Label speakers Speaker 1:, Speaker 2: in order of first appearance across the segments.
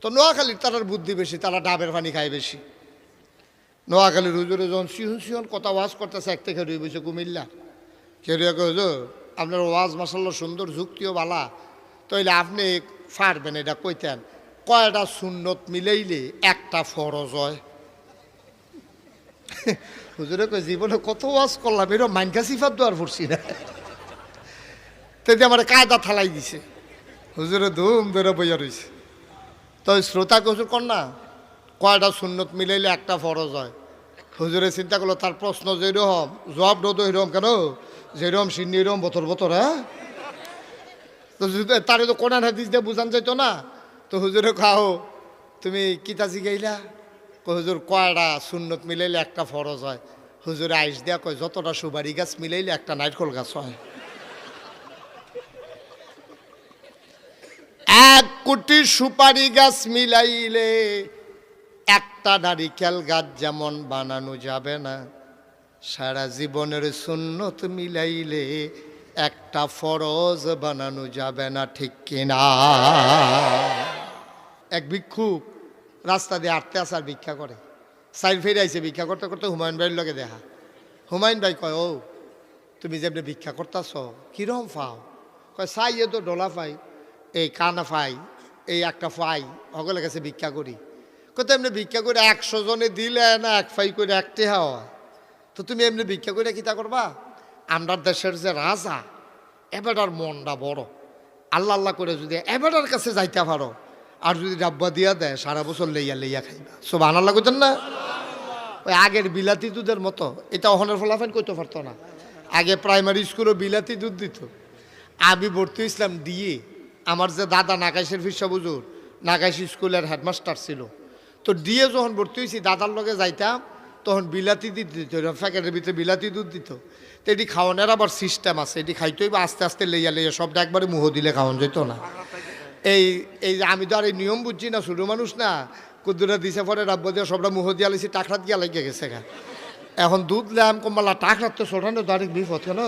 Speaker 1: তো নোয়াখালীর তারার বুদ্ধি বেশি, তারা ডাবের পানি খায় বেশি। নোয়াখালীর হুজুরে যখন সিহন সিহন কথা ওয়াজ করতেছে, এক থেকে রয়ে বসে কুমিল্লা কেরিয়া হুজুর আপনার ওয়াজ মাসাল্লাহ সুন্দর, যুক্তিও বালা, তাইলে আপনি পারবেন এটা কইতেন কয়টা সুন্নত মিলাইলে একটা ফরজ হয়? হুজুরে কই জীবনে কত ওয়াজ করলাম, এরকম মাইনকা সিফাত দোয়ার পড়ছি না। তাই আমার কায়দা থালাই দিছে, হুজুরে ধুম ধরে বইয়া রয়েছে। তো শ্রোতাকে হুজুর কর না কয়টা সুন্নত মিলাইলে একটা ফরজ হয়? হুজুরে চিন্তা করলো তার প্রশ্ন যেরকম জবাব দো তো এরকম কেন, যেরকম সিন্নি এরকম বতর বতর। হ্যাঁ, তো তারে তো কোরআন হাদিস দিয়ে বুঝান যাইতো না। তো হুজুরে খাও তুমি কিতা জিগাইলা? হুজুর কয়টা সুন্নত মিলাইলে একটা ফরজ হয়? হুজুরে আইস দেয়া কয় যতটা সুপারি গাছ মিলাইলে একটা নারকেল গাছ হয়। 1 কোটি সুপারি গাছ মিলাইলে একটা নারিকেল গাছ যেমন বানানো যাবে না, সারা জীবনের সুন্নত মিলাইলে একটা ফরজ বানানো যাবে না, ঠিক কিনা? এক ভিক্ষুক রাস্তা দিয়ে হাঁটতে আসার ভিক্ষা করে, সাইড ফেরে আইসে ভিক্ষা করতে করতে হুমায়ুন ভাইয়ের লগে দেখা। হুমায়ুন ভাই কয় ও তুমি যেমনি ভিক্ষা করতেছ কিরম পাও? কয় সাইয়ে তো ডোলা পাই, এই কানা পাই, এই একটা পাই, সকলের কাছে ভিক্ষা করি। কত এমনি ভিক্ষা করে 100 জনে দিলে না 1 ফাই করে 1 টেহা হয়। তো তুমি এমনি ভিক্ষা করে কিতা করবা? আমরা দেশের যে রাজা এবারটার মনটা বড়, আল্লাহ আল্লাহ করে যদি এবারটার কাছে যাইতে পারো, আর যদি ডাব্বা দিয়া দেয় সারা বছর লইয়া লইয়া খাইবা। সুবহানাল্লাহ কইতেন না? ওই আগের বিলাতি দুধের মতো, এটা অহনের ফলাফল কইতে পারতো না। আগে প্রাইমারি স্কুলও বিলাতি দুধ দিত। আমি ভর্তি ইসলাম দিয়ে, আমার যে দাদা নাকাইশের ফিরসা বুজুর নাকাইশ স্কুলের হেডমাস্টার ছিল, তো দিয়ে যখন ভর্তি হয়েছি দাদার লগে যাইতাম, তখন বিলাতি দুধ দিত, প্যাকেটের ভিতরে বিলাতি দুধ দিত। তো এটি খাওয়ানোর আবার সিস্টেম আছে, এটি খাইতেই বা আস্তে আস্তে লইয়া লইয়া সবটা একবারে মুহ দিলে খাওয়ান যেত না। এই এই আমি তো আর এই নিয়ম বুঝছি না, ছোটো মানুষ না, কুদ্দুরা দিছে পরে রাব্বা দিয়ে সবটা মুহ দিয়া লাইছি, টাকরাত গিয়া লেগে গেছে গা। এখন দুধ ল্যাম কমালা টাকরাত তো ছোটানো তো আরেক বিপদ কেন।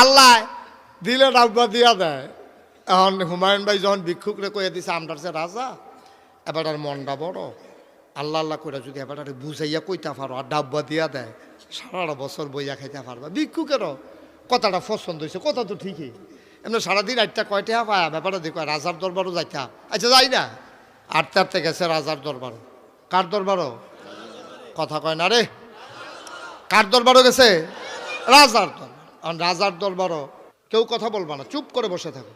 Speaker 1: আল্লাহ দিলে রাব্বা দিয়া দেয়। এখন হুমায়ুন ভাই যখন ভিক্ষুকরে কয়ে দিছে আমরার যে রাজা এবার আর মনটা বড়, আল্লাহ আল্লাহ করে যদি এবার আর বুঝাইয়া কইতে পারো আর ডাব্বা দিয়া দেয়, সারা বছর বইয়া খাইতে পারবা। ভিক্ষুকেরও কথাটা পছন্দ হয়েছে, কথা তো ঠিকই। এমনি সারাদিন 8টা কয়টা পায় ব্যাপারটা দেখো, রাজার দরবারও যাইতা। আচ্ছা যাই না, আটতে আটতে গেছে রাজার দরবারও। কার দরবারও? কথা কয় না রে, কার দরবারও গেছে? রাজার দরবার। কারণ রাজার দরবারও কেউ কথা বলবা না, চুপ করে বসে থাকো।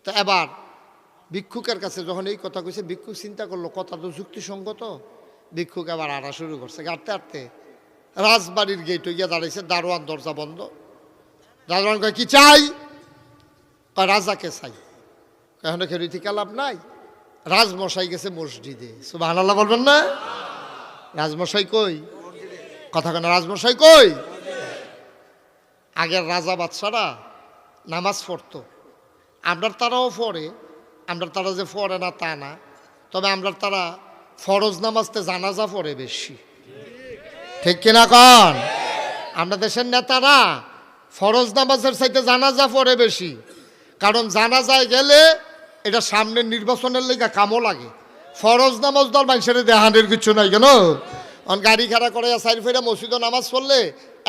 Speaker 1: তো এবার ভিক্ষুকের কাছে যখন এই কথা কইছে, ভিক্ষুক চিন্তা করলো কথা তো যুক্তিসঙ্গত। ভিক্ষুক আবার আড়া শুরু করছে, আটতে আটতে রাজবাড়ির গেট গিয়ে দাঁড়াইছে, দারোয়ান দরজা বন্ধ। দারোয়ান কয় কি চাই? কয় রাজাকে চাই। এখন খেরি থেকে লাভ নাই, রাজমশাই গেছে মসজিদে। সুবহানাল্লাহ বলবেন না? রাজমশাই কই? কথা কেন, রাজমশাই কই? আগের রাজা বাদশারা নামাজ পড়তো, আমরা তারাও পড়ে, আমরা তারা যে পড়ে না তা না, তবে আমরা তারা ফরজ নামাজতে জানাজা পড়ে বেশি, ঠিক কিনা কন? আমরা দেশের নেতারা ফরজ নামাজের চাইতে জানাজা পড়ে বেশি, কারণ জানাজায় গেলে এটা সামনের নির্বাচনের লেগে কামও লাগে। ফরজ নামাজ দল মানুষের দেহানের কিছু নাই কেন, গাড়ি খাড়া করে সাইড ফেরা মসজিদে নামাজ পড়লে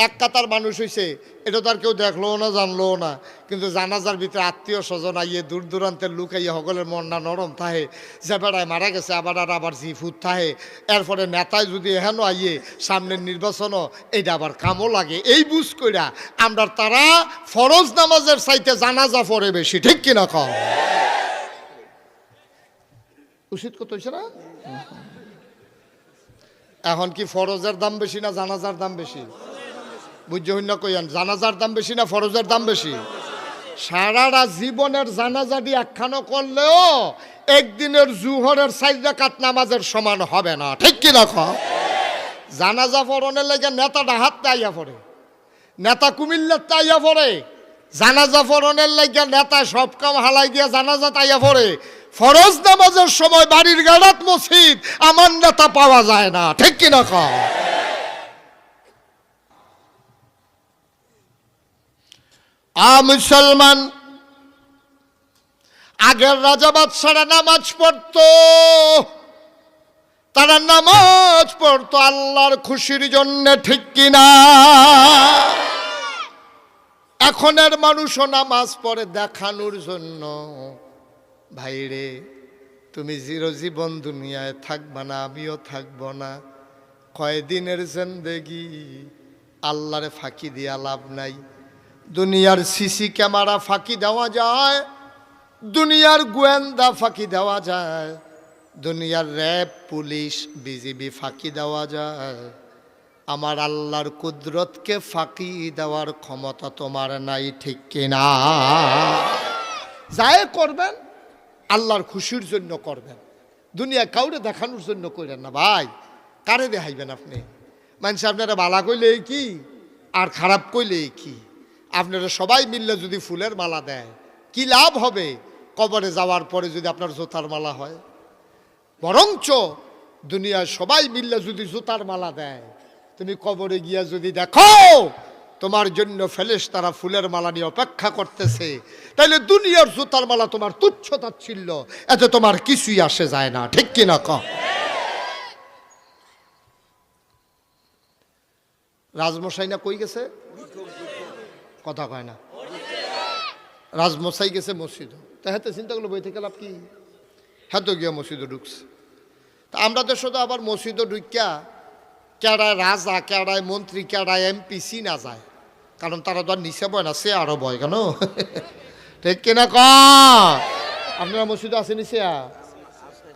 Speaker 1: এক কাতার মানুষ হয়েছে, এটা তো আর কেউ দেখলো না জানলো না। কিন্তু জানাজার ভিতরে আত্মীয় স্বজন আইয়ে, দূর দূরান্তের লোক আইয়ে, সকলের মনটা নরম থাহে, যে বেড়ায় মারা গেছে আবার জিফুত থাহে। এরপরে নেতায় যদি এহেন আইয়ে সামনের নির্বাচনও, এইটা আবার কামও লাগে। এই বুঝ কইরা আমরা তারা ফরজ নামাজের চাইতে জানাজা পড়ে বেশি, ঠিক কিনা কম? উচিত কত হয়েছে না? এখন কি ফরজের দাম বেশি না জানাজার দাম বেশি? বুঝতে হইন না কইয়ান, জানাজার দাম বেশি না ফরজের দাম বেশি? সারাটা জীবনের জানাজাটি একখানো করলেও একদিনের জুহরের 4 রাকাত নামাজের সমান হবে না, ঠিক কি না? জানাজা পড়নের লেগে নেতাটা হাত তাইয়া পড়ে, নেতা কুমিল্লার তাইয়া পড়ে। জানাজা পড়নের লেগে নেতা সব কাম হালাই দিয়া জানাজা তাইয়া পড়ে। ফরজ নামাজের সময় বাড়ির গাড়াত মসজিদ আমার নেতা পাওয়া যায় না, ঠিক কিনা? মুসলমান, আগের রাজা বাদশারা নামাজ পড়তো, তারা নামাজ পড়তো আল্লাহর খুশির জন্য, ঠিক কিনা? এখনের মানুষও নামাজ পড়ে দেখানোর জন্য। ভাইরে, তুমি চিরজীবন দুনিয়ায় থাকবা না, আমিও থাকবো না। কয়দিনের জিন্দেগি, আল্লাহরে ফাঁকি দিয়া লাভ নাই। দুনিয়ার সিসি ক্যামেরা ফাঁকি দেওয়া যায়, দুনিয়ার গোয়েন্দা ফাঁকি দেওয়া যায়, দুনিয়ার র্যাব, পুলিশ, বিজিবি ফাঁকি দেওয়া যায়। আমার আল্লাহর কুদরতকে ফাঁকি দেওয়ার ক্ষমতা তোমার নাই, ঠিক কিনা? যাই করবেন আল্লাহর খুশির জন্য করবেন, দুনিয়া কাউরে দেখানোর জন্য করেন না। ভাই, কারে দেখাইবেন আপনি? মানুষ আপনারা ভালা কইলে কি আর খারাপ কইলে কি? আপনারা সবাই মিললে যদি ফুলের মালা দেয়, কি লাভ হবে? কবরে যাওয়ার পরে যদি আপনার জুতার মালা হয়। বরঞ্চ দুনিয়ায় সবাই মিললে যদি জুতার মালা দেয়, তুমি কবরে গিয়া যদি দেখো তোমার জন্য ফেরেশতারা ফুলের মালা নিয়ে অপেক্ষা করতেছে, তাইলে দুনিয়ার জুতার মালা তোমার তুচ্ছ তাচ্ছিল্য, এতে তোমার কিছুই আসে যায় না, ঠিক কিনা? রাজমশাই না কই গেছে? কথা কয় না। রাজমশাই গেছে মসজিদ, তা হাতে চিন্তা করলো বই থেকে লাভ কি? হ্যাঁ তো গিয়া মসজিদে ঢুকছে। তা আমরা দেশে তো আবার মসজিদে ঢুকিয়া কেড়ায় রাজা, কেড়ায় মন্ত্রী, কেড়ায় এমপি চিনা যায়, কারণ তারা তো আর নিচে বয় না, সে আরো বয় কেন, ঠিক কিনা? আপনারা মসজিদে আছে নিচে?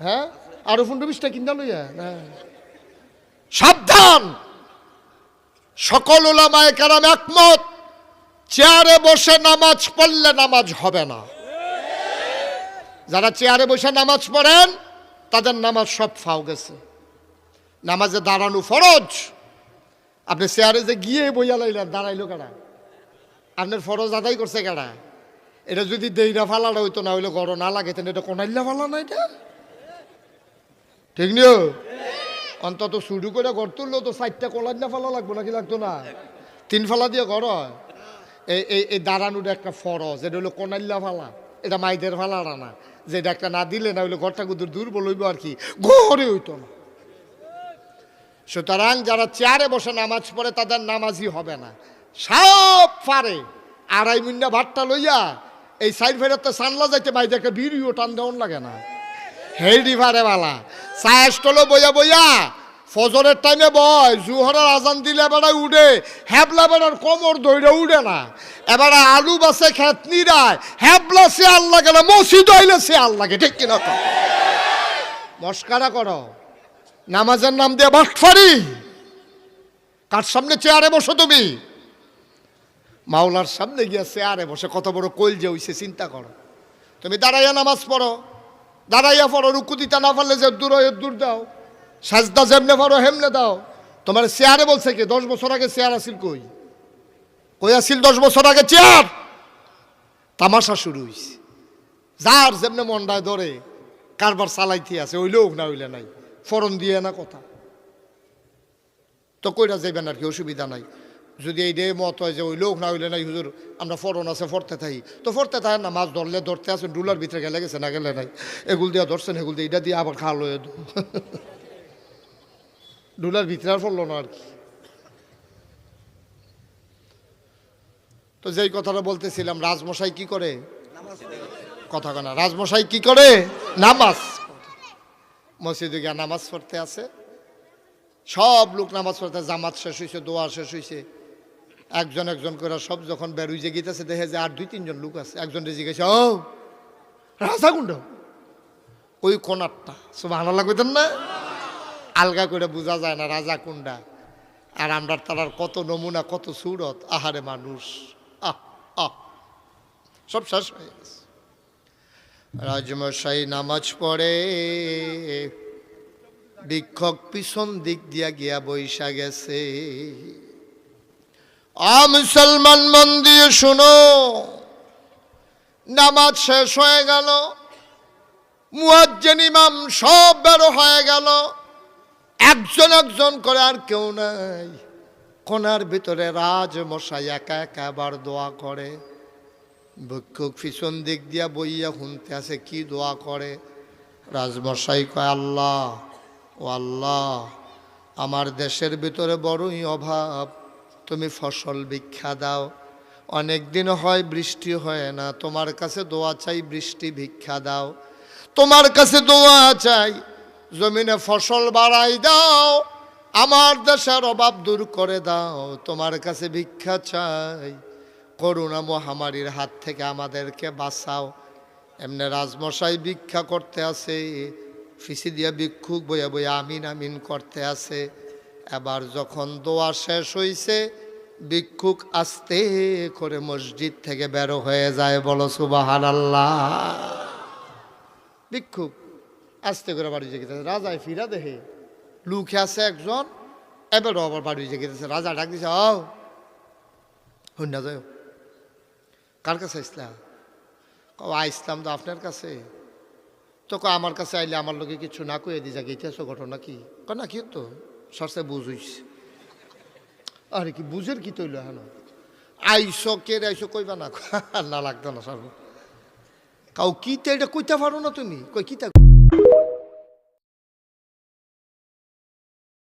Speaker 1: হ্যাঁ, আরো 15-20টা কিনা লইয়া না। সাবধান, সকল উলামায়ে কেরাম একমত, চেয়ারে বসে নামাজ পড়লে নামাজ হবে না। যারা চেয়ারে বসে নামাজ পড়েন তাদের নামাজ সব ফাও গেছে। নামাজে দাঁড়ানো ফরজ। আপনি চেয়ারে যে গিয়ে বইয়া লাইলেন, দাঁড়াইলো কারা? আপনার ফরজ আদায় করছে কারা? এটা যদি দেইরা ফালাটা হইতো, না হইলে গড় না লাগে, তেন এটা কোনাইল্লা ফালা না, এটা ঠিক নিও। অন্তত শুরু করে ঘর তুললেও তো 4টা কোলাইল্লা ফালা লাগবো, নাকি লাগতো না? 3 ফালা দিয়ে ঘর হয়। এই দাঁড়ানোর একটা ফরজ, এটা হলো কোনাইল্লা ফালা, এটা মাইদের ফালাটা না, যে এটা একটা না দিলে না হইলে ঘরটা কুদুর দুর্বল হইব আর কি, ঘরে হইতো না। সুতরাং যারা চেয়ারে বসে নামাজ পড়ে তাদের নামাজই হবে না। সব পারে 2.5 মিনিট ভাতটা লইয়া এই সাইড ফেরত সানলা যাইতে মাইদের একটা বিড়িও টান দেওয়ান লাগে না, হেলডি ভারে বালা চায় স্টলে বইয়া বইয়া ফজরের টাইমে বয়, জুহরের আজান দিলে এবারে উঠে, হ্যাবলা বেড়ার কোমর ধইরে উঠে না, এবারে আলু বাসে খেতনি রায়, হ্যাবলা সে আল্লাহ গেল, মসজিদ হইলে সে আল্লাহকে, ঠিক কিনা? মস্কারা করো, নামাজের নাম দিয়ে বাটফারি। কার সামনে চেয়ারে বসো তুমি? মাওলার সামনে গিয়া চেয়ারে বসে কত বড় কইল যে হইছে চিন্তা করো। তুমি দাঁড়াইয়া নামাজ পড়ো, দাঁড়াইয়া পড়ো, রুকু দিতে না পারলে যে দূর হয় দূর দাও, সাজদা যেমনে পারো হেমনে দাও। তোমার চেয়ারে বলছে কি? 10 বছর আগে চেয়ার আসিল কই? কই আসিল 10 বছর আগে চেয়ার? তামাশা শুরু হইছে, যার যেমনে মন্ডায় ধরে কারবার চালাইতে আছে, হইলে হোক না হইলে নাই, ফরন দিয়ে না কথা। তো কইরা যাইবেন আর কি, অসুবিধা নাই। যদি এই ডে মত হয় যে হইলে হোক না হইলে নাই, হুজুর আমরা ফরন আছে ফরতে থাকি, তো ফরতে থাকেন না। মাছ ধরলে ধরতে আছেন, ডুলার ভিতরে গেলে গেছে, না গেলে নাই। এগুল দিয়া ধরছেন, এগুল দিয়ে এটা দিয়ে আবার খা লয়ে ডুলার ভিতরে আর পড়লো না আর কি। তো যেই কথাটা বলতেছিলাম, রাজমশাই কি করে? কথা কনা, রাজমশাই কি করে? নামাজ। মসজিদে গিয়া নামাজ পড়তে আছে, সব লোক নামাজ পড়তে, জামাত শেষ হয়েছে, দোয়া শেষ হয়েছে, একজন একজন করে সব যখন বেরুইজে গিয়েছে, দেখে যে আর 2-3 জন লোক আছে। একজন জিজ্ঞেস, ও রাজা কুণ্ড ওই কোনারটা, সুবহানাল্লাহ কইতেন না? আলগা করে বোঝা যায় না রাজা কুন্ডা। আর আমরা তার কত নমুনা, কত সুরত, আহারে মানুষ, আহ আহ সব শেষ হয়ে গেছে। রাজমশাই নামাজ পড়ে, ভিক্ষক পিছন দিক দিয়া গিয়া বৈশা গেছে। মুসলমান মন দিয়ে শুনো, নামাজ শেষ হয়ে গেল, মুয়াজ্জিন ইমাম সব বের হয়ে গেল, একজন একজন করে, আর কেউ নাই। কোনার ভিতরে রাজমশাই একা একা আবার দোয়া করে, ভিক্ষুক পিছন দিক দিয়া বইয়া শুনতে আছে, কি দোয়া করে। রাজমশাই কয়, আল্লাহ, ও আল্লাহ, আমার দেশের ভিতরে বড়ই অভাব, তুমি ফসল ভিক্ষা দাও। অনেক দিন হয় বৃষ্টি হয় না, তোমার কাছে দোয়া চাই, বৃষ্টি ভিক্ষা দাও। তোমার কাছে দোয়া চাই, জমিনে ফসল বাড়াই দাও, আমার দেশের অভাব দূর করে দাও। তোমার কাছে ভিক্ষা চাই, করোনা মহামারীর হাত থেকে আমাদেরকে বাঁচাও। এমনি রাজমশাই ভিক্ষা করতে আছে, ফিসি দিয়া ভিক্ষুক বইয়া বইয়া আমিন আমিন করতে আছে। এবার যখন দোয়া শেষ হইছে, ভিক্ষুক আস্তে করে মসজিদ থেকে বের হয়ে যায়। বলো সুবহানাল্লাহ। ভিক্ষুক আস্তে করে বাড়ি জেগেছে। রাজায় ফিরা দেখে লুকে আছে একজন, এবারও আবার বাড়ি জেগেছে। রাজা ডাক দিছে, আও হইনা যায়, কার কাছে আসলাম? আইসলাম তো আপনার কাছে। তো আমার কাছে আইলে আমার লোকে কিছু না কয়ে দিয়ে যাকে ইতিহাস ঘটনা কি না, কি তো সরষে বুঝুইস। আরে কি বুঝের কি তৈল হেন আইসো কে আইসো কইবা না, না লাগতো না সর্ব কাউ কি এটা কইতে পারো না তুমি, কই কিতা